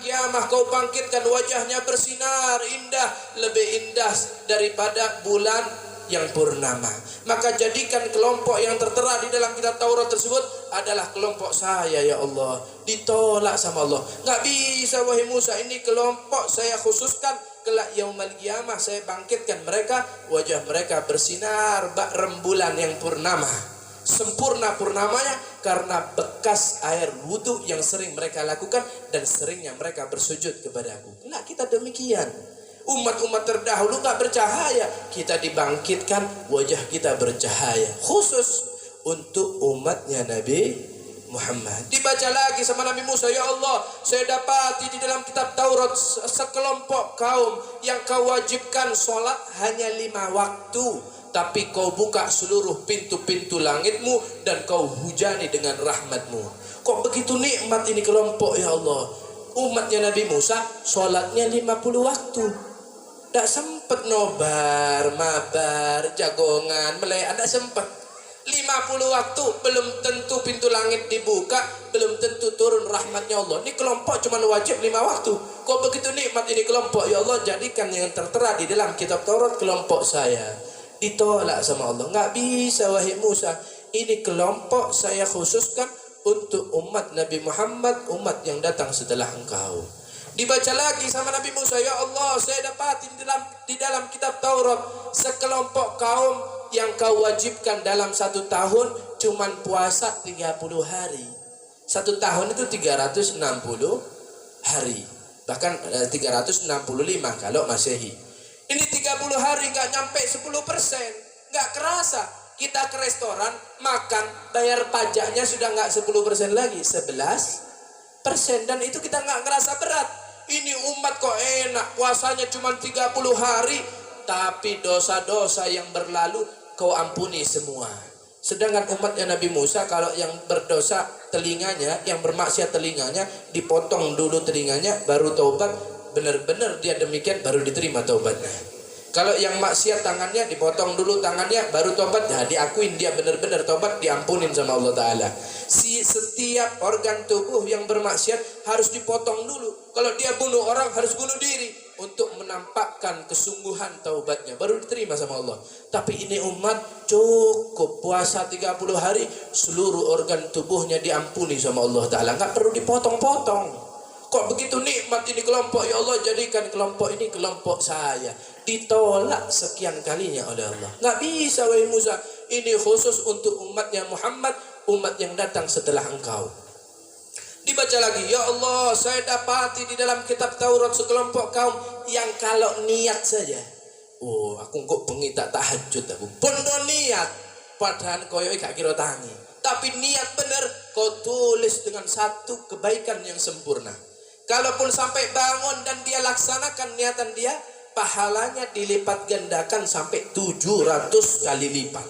kiamah kau bangkitkan wajahnya bersinar indah, lebih indah daripada bulan yang purnama. Maka jadikan kelompok yang tertera di dalam kitab Taurat tersebut adalah kelompok saya ya Allah. Ditolak sama Allah. Nggak bisa wahai Musa, ini kelompok saya khususkan, kelak yaumul qiyamah saya bangkitkan mereka, wajah mereka bersinar bak rembulan yang purnama. Sempurna purnamanya karena bekas air wudhu yang sering mereka lakukan dan seringnya mereka bersujud kepadaku. Nah, kita demikian. Umat-umat terdahulu gak bercahaya, kita dibangkitkan wajah kita bercahaya. Khusus untuk umatnya Nabi Muhammad. Dibaca lagi sama Nabi Musa, ya Allah, saya dapati di dalam kitab Taurat sekelompok kaum yang kau wajibkan sholat hanya 5 waktu, tapi kau buka seluruh pintu-pintu langitmu dan kau hujani dengan rahmatmu. Kok begitu nikmat ini kelompok ya Allah. Umatnya Nabi Musa sholatnya 50 waktu. Tak sempat nobar, mabar, jagongan, melek, tak sempat. 50 waktu belum tentu pintu langit dibuka, belum tentu turun rahmatnya Allah. Ini kelompok cuma wajib 5 waktu. Kok begitu nikmat ini kelompok ya Allah, jadikan yang tertera di dalam kitab Taurat kelompok saya. Ditolak sama Allah. Nggak bisa wahai Musa, ini kelompok saya khususkan untuk umat Nabi Muhammad, umat yang datang setelah engkau. Dibaca lagi sama Nabi Musa, ya Allah, saya dapatin di dalam kitab Taurat sekelompok kaum yang kau wajibkan dalam 1 tahun cuman puasa 30 hari. 1 tahun itu 360 hari. Bahkan 365 kalau Masehi. Ini 30 hari nggak nyampe 10%. Nggak kerasa. Kita ke restoran, makan, bayar pajaknya sudah nggak 10% lagi. 11%. Dan itu kita nggak ngerasa berat. Ini umat kok enak. Puasanya cuma 30 hari. Tapi dosa-dosa yang berlalu kau ampuni semua. Sedangkan umatnya Nabi Musa, kalau yang berdosa telinganya, yang bermaksiat telinganya, dipotong dulu telinganya, baru taubat. Benar-benar dia demikian baru diterima taubatnya. Kalau yang maksiat tangannya dipotong dulu tangannya, baru tobat, ya diakuin dia benar-benar tobat, diampunin sama Allah Ta'ala. Setiap organ tubuh yang bermaksiat harus dipotong dulu. Kalau dia bunuh orang harus bunuh diri, untuk menampakkan kesungguhan taubatnya, baru diterima sama Allah. Tapi ini umat cukup puasa 30 hari, seluruh organ tubuhnya diampuni sama Allah Ta'ala, nggak perlu dipotong-potong. Kok begitu nikmat ini kelompok ya Allah, jadikan kelompok ini kelompok saya. Ditolak sekian kalinya oleh Allah. Nggak bisa wahai Musa, ini khusus untuk umatnya Muhammad, umat yang datang setelah engkau. Dibaca lagi, ya Allah, saya dapati di dalam kitab Taurat sekelompok kaum yang kalau niat saja, oh aku kok bengi tak tahajud aku, bondo niat, padahal koyoi gak kira tangi, tapi niat benar, kau tulis dengan satu kebaikan yang sempurna. Kalaupun sampai bangun dan dia laksanakan niatan dia, pahalanya dilipat gandakan sampai 700 kali lipat.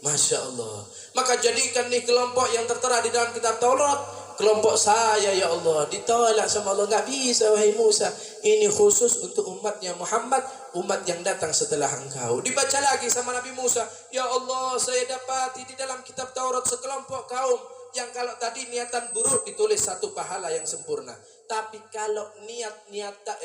Masya Allah. Maka jadikan nih kelompok yang tertera di dalam kitab Taurat kelompok saya ya Allah. Ditolak sama Allah. Nggak bisa wahai Musa, ini khusus untuk umatnya Muhammad, umat yang datang setelah engkau. Dibaca lagi sama Nabi Musa, ya Allah, saya dapati di dalam kitab Taurat sekelompok kaum yang kalau tadi niatan buruk ditulis satu pahala yang sempurna, tapi kalau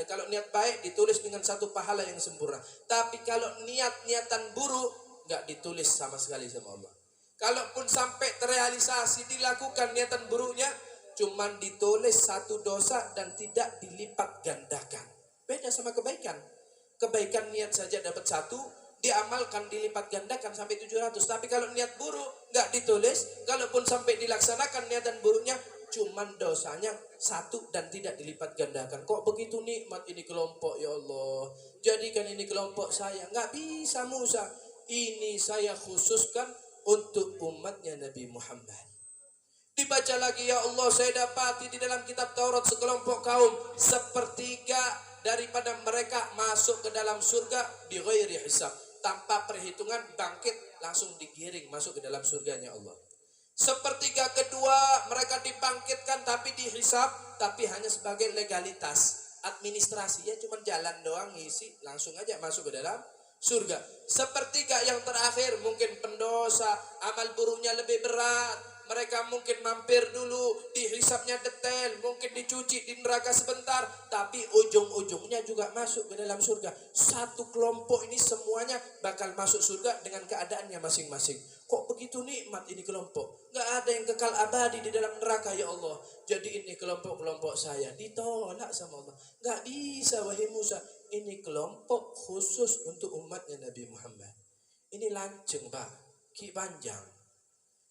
kalau niat baik ditulis dengan satu pahala yang sempurna, tapi kalau niatan buruk nggak ditulis sama sekali sama Allah. Kalaupun sampai terrealisasi dilakukan niatan buruknya, cuman ditulis satu dosa dan tidak dilipat gandakan. Beda sama kebaikan. Kebaikan niat saja dapat 1, diamalkan dilipat gandakan sampai 700. Tapi kalau niat buruk nggak ditulis, kalaupun sampai dilaksanakan niatan buruknya, cuman dosanya 1 dan tidak dilipat gandakan. Kok begitu nikmat ini kelompok ya Allah. Jadikan ini kelompok saya. Nggak bisa Musa. Ini saya khususkan untuk umatnya Nabi Muhammad. Dibaca lagi, ya Allah, saya dapati di dalam kitab Taurat sekelompok kaum sepertiga daripada mereka masuk ke dalam surga bi ghairi hisab, tanpa perhitungan, bangkit langsung digiring masuk ke dalam surganya Allah. Sepertiga kedua mereka dibangkitkan tapi dihisab, tapi hanya sebagai legalitas administrasi, ya cuma jalan doang ngisi langsung aja masuk ke dalam surga. Sepertiga yang terakhir mungkin pendosa, amal buruknya lebih berat, Mereka mungkin mampir dulu, dihisapnya detail, mungkin dicuci di neraka sebentar, tapi ujung-ujungnya juga masuk ke dalam surga. Satu kelompok ini semuanya bakal masuk surga dengan keadaannya masing-masing. Kok begitu nikmat ini kelompok? Gak ada yang kekal abadi di dalam neraka ya Allah. Jadi ini kelompok-kelompok saya ditolak sama Allah. Gak bisa wahai Musa. Ini kelompok khusus untuk umatnya Nabi Muhammad. Ini lanceng Pak, ki panjang.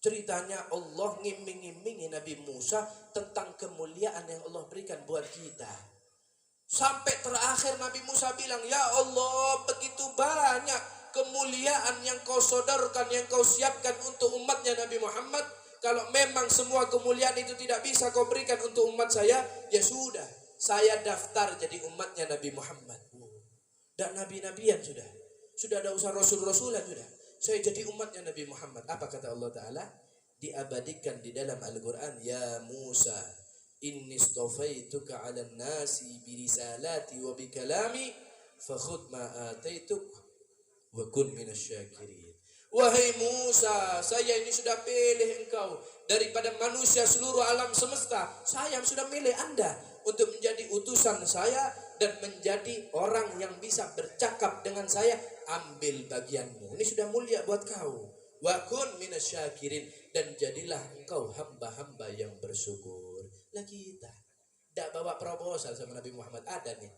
Ceritanya Allah ngiming-ngimingi Nabi Musa tentang kemuliaan yang Allah berikan buat kita. Sampai terakhir Nabi Musa bilang, ya Allah begitu banyak kemuliaan yang kau sodorkan, yang kau siapkan untuk umatnya Nabi Muhammad. Kalau memang semua kemuliaan itu tidak bisa kau berikan untuk umat saya, ya sudah, saya daftar jadi umatnya Nabi Muhammad. Dan nabi-nabian sudah ada usaha rasul-rasulan sudah. Saya jadi umatnya Nabi Muhammad. Apa kata Allah Ta'ala? Diabadikan di dalam Al-Quran. Ya Musa, inni istafaituka ala nasi birisalati wa bikalami fakhud ma ataituk wa kun minasyakirin. Wahai Musa, saya ini sudah pilih engkau daripada manusia seluruh alam semesta. Saya sudah milih anda untuk menjadi utusan saya dan menjadi orang yang bisa bercakap dengan saya. Ambil bagianmu. Ini sudah mulia buat kau. Wa kun minasyakirin, dan jadilah engkau hamba-hamba yang bersyukur. Lah kita tidak bawa proposal sama Nabi Muhammad. Ada nih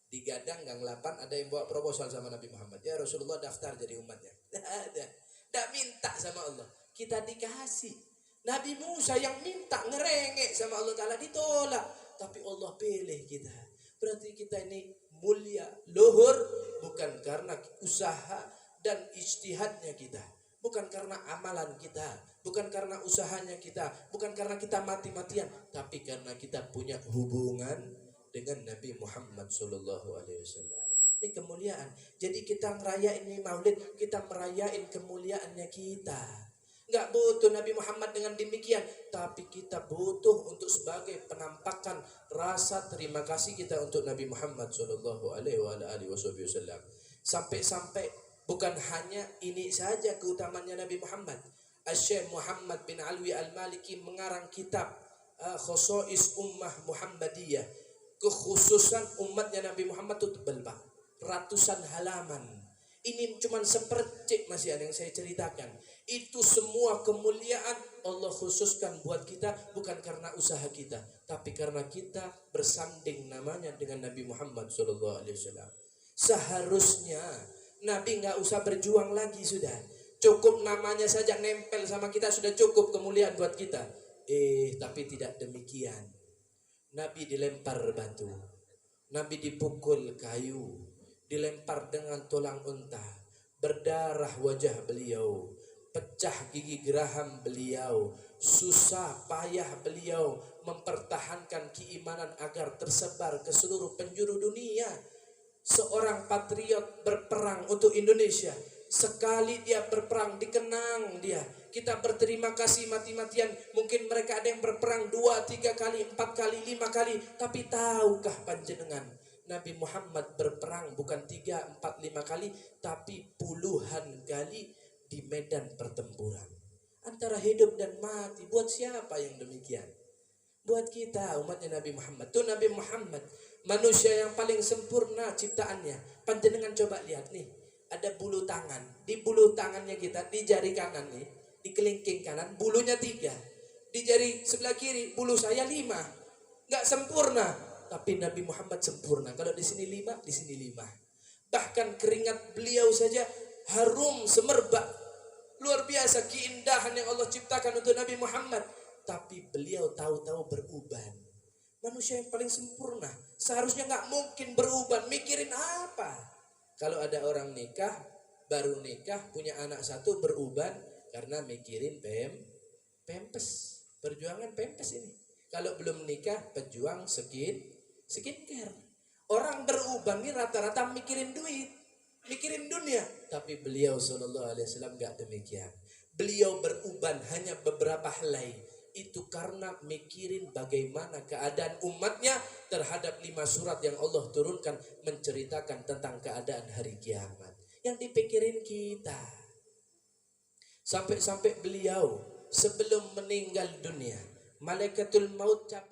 di Gadang Gang 8 ada yang bawa proposal sama Nabi Muhammad. Ya Rasulullah daftar jadi umatnya. Tidak ada. Tidak minta sama Allah. Kita dikasih. Nabi Musa yang minta ngerengek sama Allah Ta'ala ditolak. Tapi Allah pilih kita. Berarti kita ini mulia, luhur. Bukan karena usaha dan ijtihadnya kita. Bukan karena amalan kita. Bukan karena usahanya kita. Bukan karena kita mati-matian. Tapi karena kita punya hubungan dengan Nabi Muhammad SAW. Ini kemuliaan. Jadi kita ngerayain ini maulid, kita merayain kemuliaannya kita. Nggak butuh Nabi Muhammad dengan demikian, tapi kita butuh untuk sebagai penampakan rasa terima kasih kita untuk Nabi Muhammad SAW. Sampai-sampai bukan hanya ini saja keutamaannya Nabi Muhammad. Syekh Muhammad bin Alwi Al-Maliki mengarang kitab Khosois Ummah Muhammadiyah. Kekhususan umatnya Nabi Muhammad itu tebal Pak, ratusan halaman. Ini cuma sepercik masih ada yang saya ceritakan. Itu semua kemuliaan Allah khususkan buat kita, bukan karena usaha kita, tapi karena kita bersanding namanya dengan Nabi Muhammad SAW. Seharusnya Nabi nggak usah berjuang lagi sudah. Cukup namanya saja nempel sama kita sudah cukup kemuliaan buat kita. Tapi tidak demikian. Nabi dilempar batu, Nabi dipukul kayu, dilempar dengan tulang unta, berdarah wajah beliau, pecah gigi geraham beliau, susah payah beliau mempertahankan keimanan agar tersebar ke seluruh penjuru dunia. Seorang patriot berperang untuk Indonesia. Sekali dia berperang dikenang dia. Kita berterima kasih mati-matian. Mungkin mereka ada yang berperang 2, 3 kali, 4 kali, 5 kali. Tapi tahukah panjenengan, Nabi Muhammad berperang bukan 3, 4, 5 kali, tapi puluhan kali di medan pertempuran. Antara hidup dan mati. Buat siapa yang demikian? Buat kita umatnya Nabi Muhammad. Itu Nabi Muhammad, manusia yang paling sempurna ciptaannya. Panjenengan coba lihat nih, ada bulu tangan. Di bulu tangannya kita, di jari kanan nih, di kelingking kanan, bulunya 3. Di jari sebelah kiri, bulu saya 5. Gak sempurna. Tapi Nabi Muhammad sempurna. Kalau di sini 5, di sini 5. Bahkan keringat beliau saja harum semerbak. Luar biasa keindahan yang Allah ciptakan untuk Nabi Muhammad. Tapi beliau tahu-tahu beruban. Manusia yang paling sempurna. Seharusnya gak mungkin beruban. Mikirin apa? Kalau ada orang nikah, baru nikah, punya anak 1 beruban karena mikirin pempes. Perjuangan pempes ini. Kalau belum nikah, pejuang skincare. Orang beruban ini rata-rata mikirin duit, mikirin dunia. Tapi beliau SAW gak demikian. Beliau beruban hanya beberapa helai. Itu karena mikirin bagaimana keadaan umatnya terhadap 5 surat yang Allah turunkan menceritakan tentang keadaan hari kiamat. Yang dipikirin kita. Sampai-sampai beliau sebelum meninggal dunia, malaikatul maut cabut